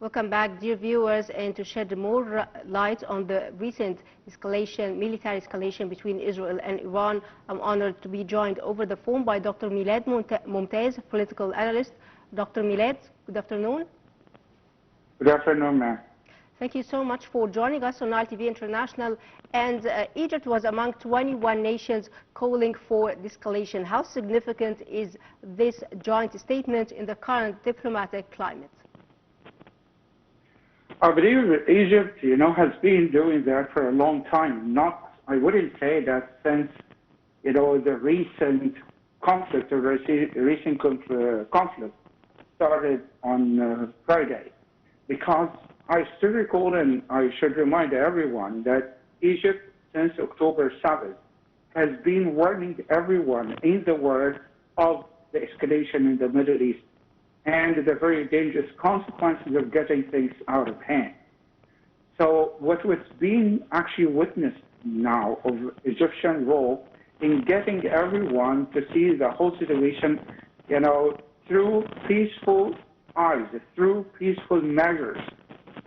Welcome back, dear viewers, and to shed more light on the recent military escalation between Israel and Iran, I'm honored to be joined over the phone by Dr. Melad Momtaz, political analyst. Dr. Melad, good afternoon. Good afternoon, ma'am. Thank you so much for joining us on ITV International. And Egypt was among 21 nations calling for de-escalation. How significant is this joint statement in the current diplomatic climate? I believe that Egypt, has been doing that for a long time. I wouldn't say that since, the recent conflict or recent conflict started on Friday, because I still recall, and I should remind everyone, that Egypt, since October 7th, has been warning everyone in the world of the escalation in the Middle East and the very dangerous consequences of getting things out of hand. So what was being actually witnessed now of Egyptian role in getting everyone to see the whole situation, through peaceful eyes, through peaceful measures.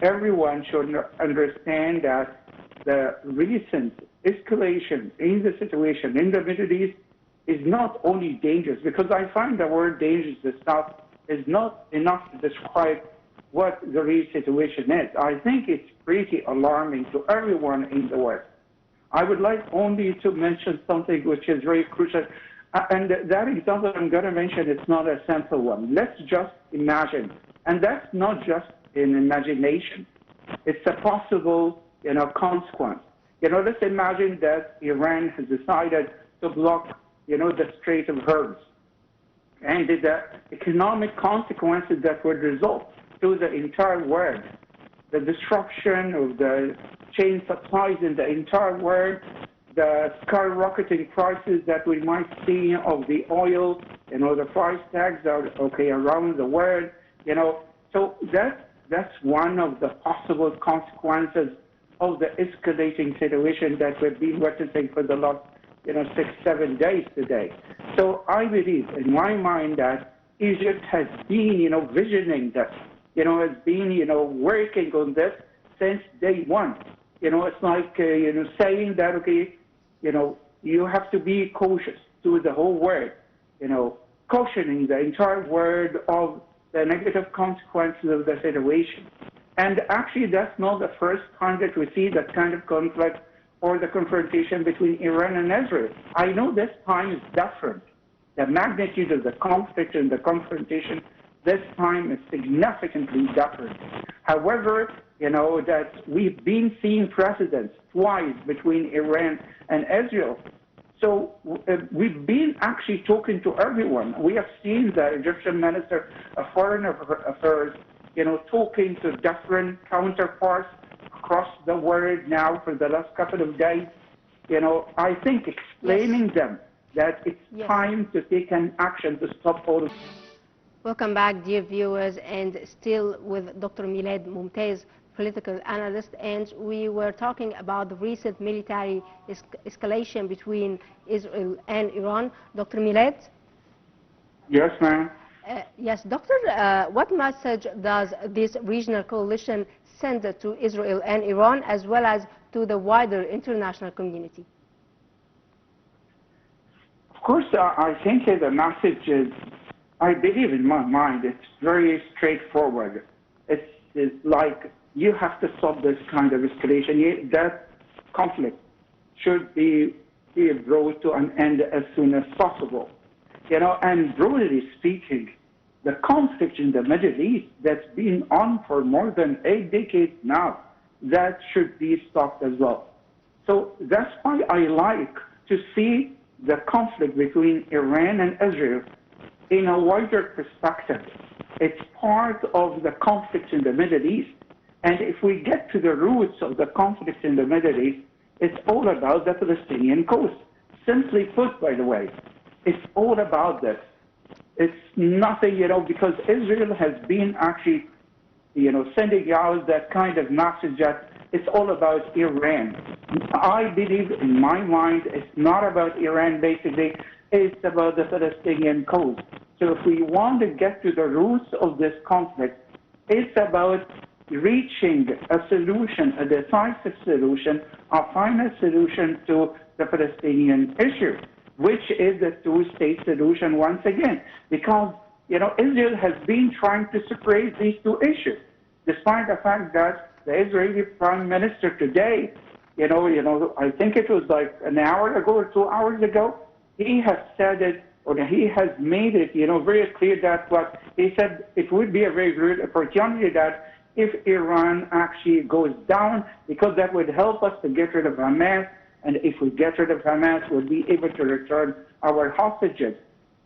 Everyone should understand that the recent escalation in the situation in the Middle East is not only dangerous, because I find the word dangerous itself is not enough to describe what the real situation is. I think it's pretty alarming to everyone in the West. I would like only to mention something which is very crucial. And that example I'm going to mention, it's not a simple one. Let's just imagine, and that's not just an imagination. It's a possible, consequence. Let's imagine that Iran has decided to block, the Strait of Hormuz, and the economic consequences that would result to the entire world, the disruption of the chain supplies in the entire world, the skyrocketing prices that we might see of the oil, the price tags are around the world, So that's one of the possible consequences of the escalating situation that we've been witnessing for the last 6-7 days today. So I believe, in my mind, that Egypt has been, visioning this, has been, working on this since day one. It's like, saying that, you have to be cautious to the whole world, cautioning the entire world of the negative consequences of the situation. And actually, that's not the first time that we see that kind of conflict or the confrontation between Iran and Israel. I know this time is different. The magnitude of the conflict and the confrontation this time is significantly different. However, that we've been seeing precedents twice between Iran and Israel. So we've been actually talking to everyone. We have seen the Egyptian Minister of Foreign Affairs, talking to different counterparts across the world now for the last couple of days. I think explaining them that it's time to take an action to stop all of. Welcome back, dear viewers, and still with Dr. Melad Momtaz, political analyst, and we were talking about the recent military escalation between Israel and Iran. Dr. Melad? Yes, ma'am. Yes, Doctor, what message does this regional coalition send to Israel and Iran, as well as to the wider international community? Of course, I think the message is, I believe in my mind, it's very straightforward. It's like you have to stop this kind of escalation. That conflict should be brought to an end as soon as possible. And broadly speaking, the conflict in the Middle East that's been on for more than 8 decades now, that should be stopped as well. So that's why I like to see the conflict between Iran and Israel in a wider perspective. It's part of the conflict in the Middle East. And if we get to the roots of the conflict in the Middle East, it's all about the Palestinian cause. Simply put, by the way, it's all about this. It's nothing, because Israel has been actually, sending out that kind of message that it's all about Iran. I believe, in my mind, it's not about Iran, basically. It's about the Palestinian cause. So if we want to get to the roots of this conflict, it's about reaching a solution, a decisive solution, a final solution to the Palestinian issue, which is the two-state solution once again. Because, Israel has been trying to separate these two issues, despite the fact that the Israeli Prime Minister today, I think it was like an hour ago or 2 hours ago, he has said it, or he has made it, very clear that what he said, it would be a very good opportunity that if Iran actually goes down, because that would help us to get rid of Hamas, and if we get rid of Hamas, we'll be able to return our hostages.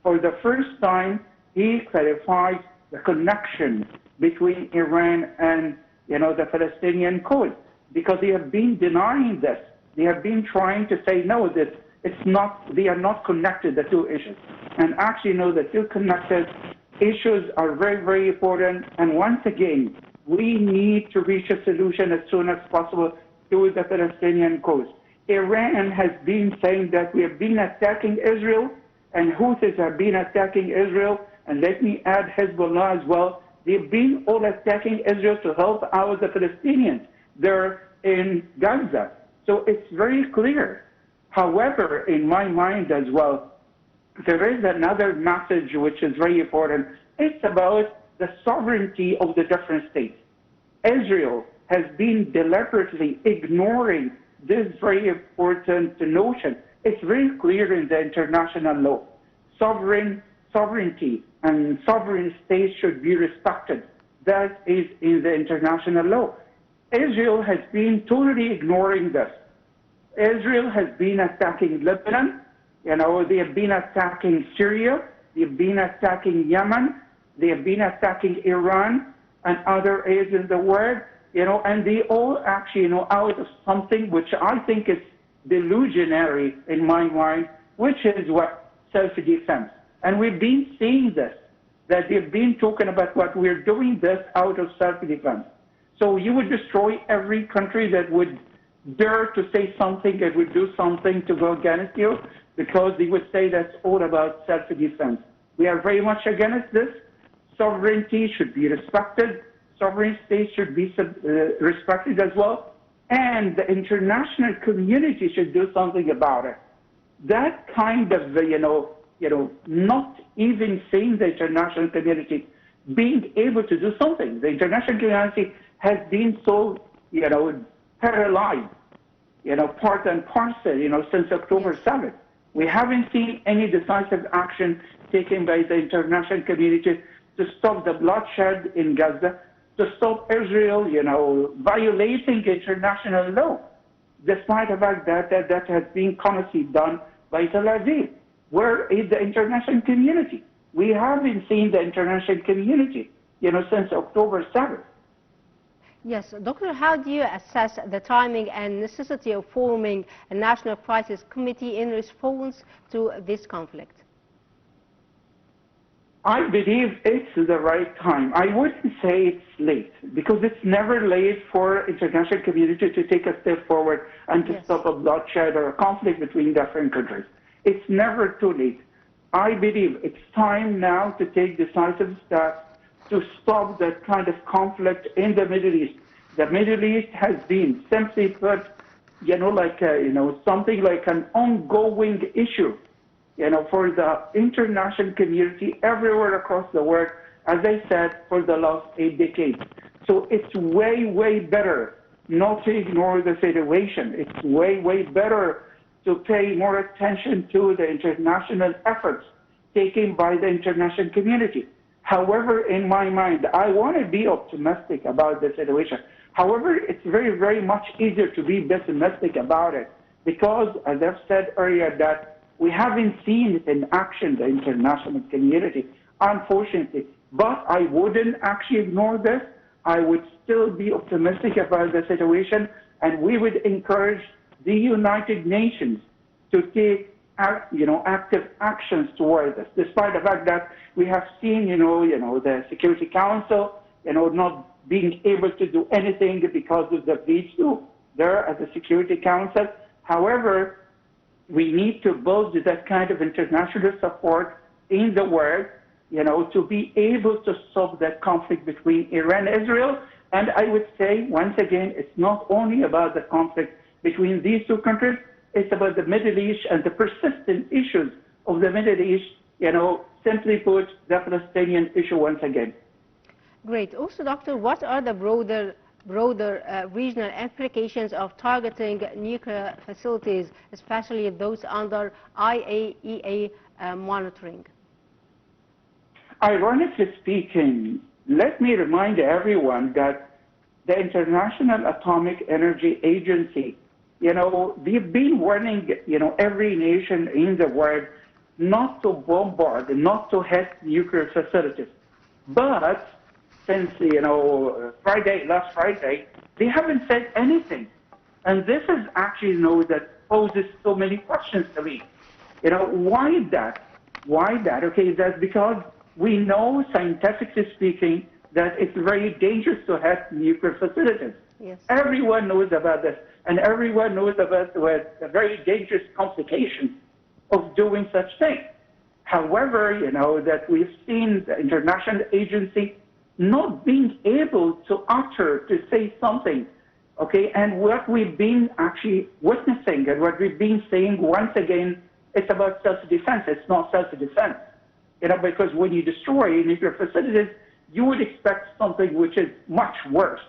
For the first time, he clarified the connection between Iran and, the Palestinian cause, because they have been denying this. They have been trying to say, no, they are not connected, the two issues. And actually, the two connected issues are very, very important. And once again, we need to reach a solution as soon as possible to the Palestinian cause. Iran has been saying that we have been attacking Israel, and Houthis have been attacking Israel, and let me add Hezbollah as well. They've been all attacking Israel to help out the Palestinians there in Gaza. So it's very clear. However, in my mind as well, there is another message which is very important. It's about the sovereignty of the different states. Israel has been deliberately ignoring this very important notion. It's very clear in the international law. Sovereignty and sovereign states should be respected. That is in the international law. Israel has been totally ignoring this. Israel has been attacking Lebanon. They have been attacking Syria. They have been attacking Yemen. They have been attacking Iran and other areas in the world. And they all actually, out of something which I think is delusionary in my mind, which is what? Self-defense. And we've been seeing this, that they've been talking about what we're doing this out of self-defense. So you would destroy every country that would dare to say something, that would do something to go against you, because they would say that's all about self-defense. We are very much against this. Sovereignty should be respected. Sovereign states should be respected as well. And the international community should do something about it. That kind of, not even seeing the international community being able to do something. The international community has been so, paralyzed, part and parcel, since October 7th. We haven't seen any decisive action taken by the international community to stop the bloodshed in Gaza, to stop Israel, violating international law, despite the fact that that has been constantly done by Tel Aviv. Where is the international community? We haven't seen the international community, since October 7th. Yes, Doctor, how do you assess the timing and necessity of forming a national crisis committee in response to this conflict? I believe it's the right time. I wouldn't say it's late, because it's never late for international community to take a step forward and to stop a bloodshed or a conflict between different countries. It's never too late. I believe it's time now to take decisive steps to stop that kind of conflict in the Middle East. The Middle East has been, simply put, something like an ongoing issue, for the international community everywhere across the world, as I said, for the last 8 decades. So it's way, way better not to ignore the situation. It's way, way better to pay more attention to the international efforts taken by the international community. However, in my mind, I want to be optimistic about the situation. However, it's very, very much easier to be pessimistic about it, because, as I've said earlier, that we haven't seen it in action, the international community, unfortunately. But I wouldn't actually ignore this. I would still be optimistic about the situation, and we would encourage the United Nations to take active actions toward this, despite the fact that we have seen, the Security Council, not being able to do anything because of the veto there at the Security Council. However, we need to build that kind of international support in the world, to be able to solve that conflict between Iran and Israel, And I would say, once again, it's not only about the conflict between these two countries, it's about the Middle East and the persistent issues of the Middle East, simply put, the Palestinian issue once again. Great. Also, Doctor, what are the broader regional implications of targeting nuclear facilities, especially those under IAEA monitoring? Ironically speaking, let me remind everyone that the International Atomic Energy Agency, they've been warning, every nation in the world not to bombard, not to hit nuclear facilities. But since, last Friday, they haven't said anything. And this is actually, that poses so many questions to me. Why is that? Why that? Okay, that's because we know, scientifically speaking, that it's very dangerous to have nuclear facilities. Yes. Everyone knows about this, and everyone knows about the very dangerous complications of doing such things. However, that we've seen the international agency not being able to utter, to say something, okay? And what we've been actually witnessing and what we've been saying once again, it's about self-defense. It's not self-defense. Because when you destroy nuclear facilities, you would expect something which is much worse.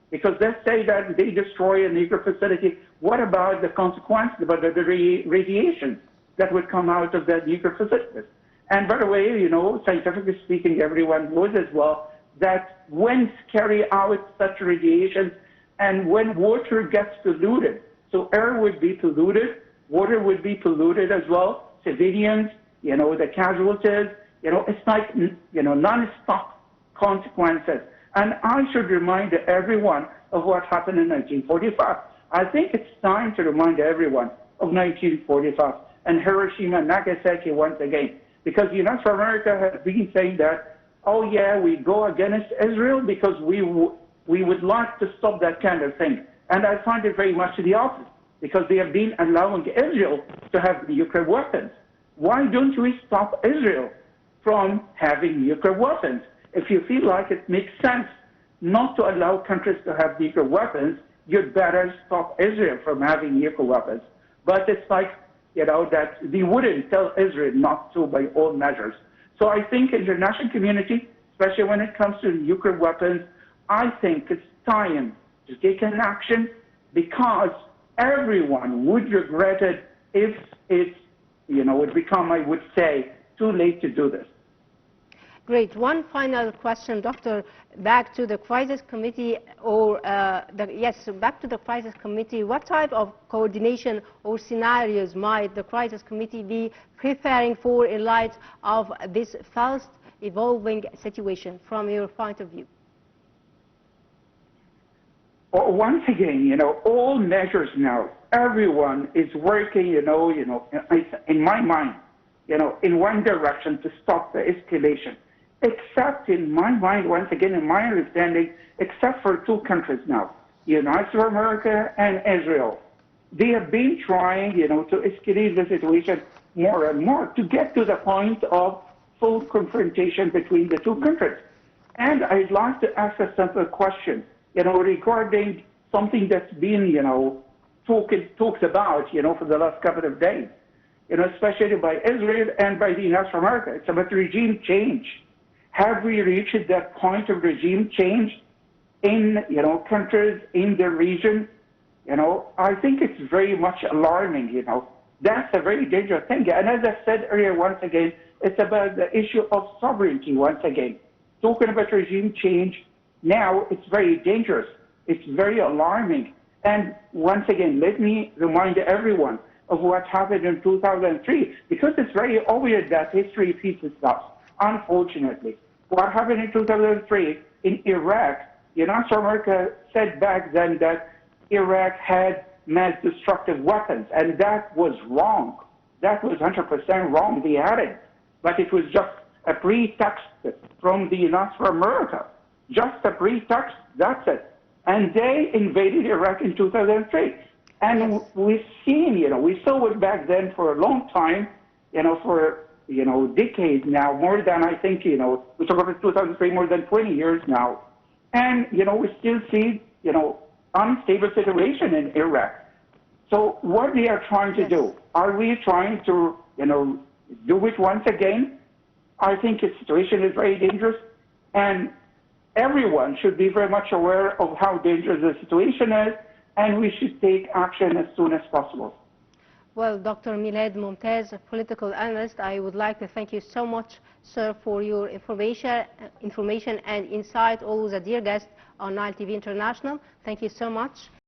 Because let's say that they destroy a nuclear facility, what about the consequence, about the radiation that would come out of that nuclear facilities? And by the way, scientifically speaking, everyone knows as well that winds carry out such radiation, and when water gets polluted, so air would be polluted, water would be polluted as well, civilians, the casualties, it's like, non-stop consequences. And I should remind everyone of what happened in 1945. I think it's time to remind everyone of 1945 and Hiroshima and Nagasaki once again. Because the United States of America has been saying that, oh yeah, we go against Israel because we would like to stop that kind of thing. And I find it very much the opposite, because they have been allowing Israel to have nuclear weapons. Why don't we stop Israel from having nuclear weapons? If you feel like it makes sense not to allow countries to have nuclear weapons, you'd better stop Israel from having nuclear weapons. But it's like, that they wouldn't tell Israel not to by all measures. So I think international community, especially when it comes to nuclear weapons, I think it's time to take an action, because everyone would regret it if it's, would become, I would say, too late to do this. Great. One final question, Doctor. Back to the crisis committee, back to the crisis committee. What type of coordination or scenarios might the crisis committee be preparing for in light of this fast evolving situation, from your point of view? Once again, all measures now, everyone is working, in my mind, in one direction to stop the escalation. Except in my mind, once again, in my understanding, except for two countries now, the United States of America and Israel. They have been trying, to escalate the situation more and more to get to the point of full confrontation between the two countries. And I'd like to ask a simple question, regarding something that's been, talked about, for the last couple of days, especially by Israel and by the United States of America. It's about regime change. Have we reached that point of regime change in, countries in the region? I think it's very much alarming, That's a very dangerous thing. And as I said earlier, once again, it's about the issue of sovereignty once again. Talking about regime change now, it's very dangerous. It's very alarming. And once again, let me remind everyone of what happened in 2003, because it's very obvious that history repeats itself, unfortunately. What happened in 2003 in Iraq, the United States of America said back then that Iraq had mass destructive weapons, and that was wrong. That was 100% wrong. They had it, but it was just a pretext from the United States of America. Just a pretext, that's it. And they invaded Iraq in 2003. And we've seen, we saw it back then for a long time, for, decades now, more than I think, we talk about 2003, more than 20 years now. And, we still see, unstable situation in Iraq. So what we are trying to do, are we trying to, do it once again? I think the situation is very dangerous, and everyone should be very much aware of how dangerous the situation is, and we should take action as soon as possible. Well, Dr. Melad Momtaz, a political analyst, I would like to thank you so much, sir, for your information and insight. Always a dear guest on Nile TV International. Thank you so much.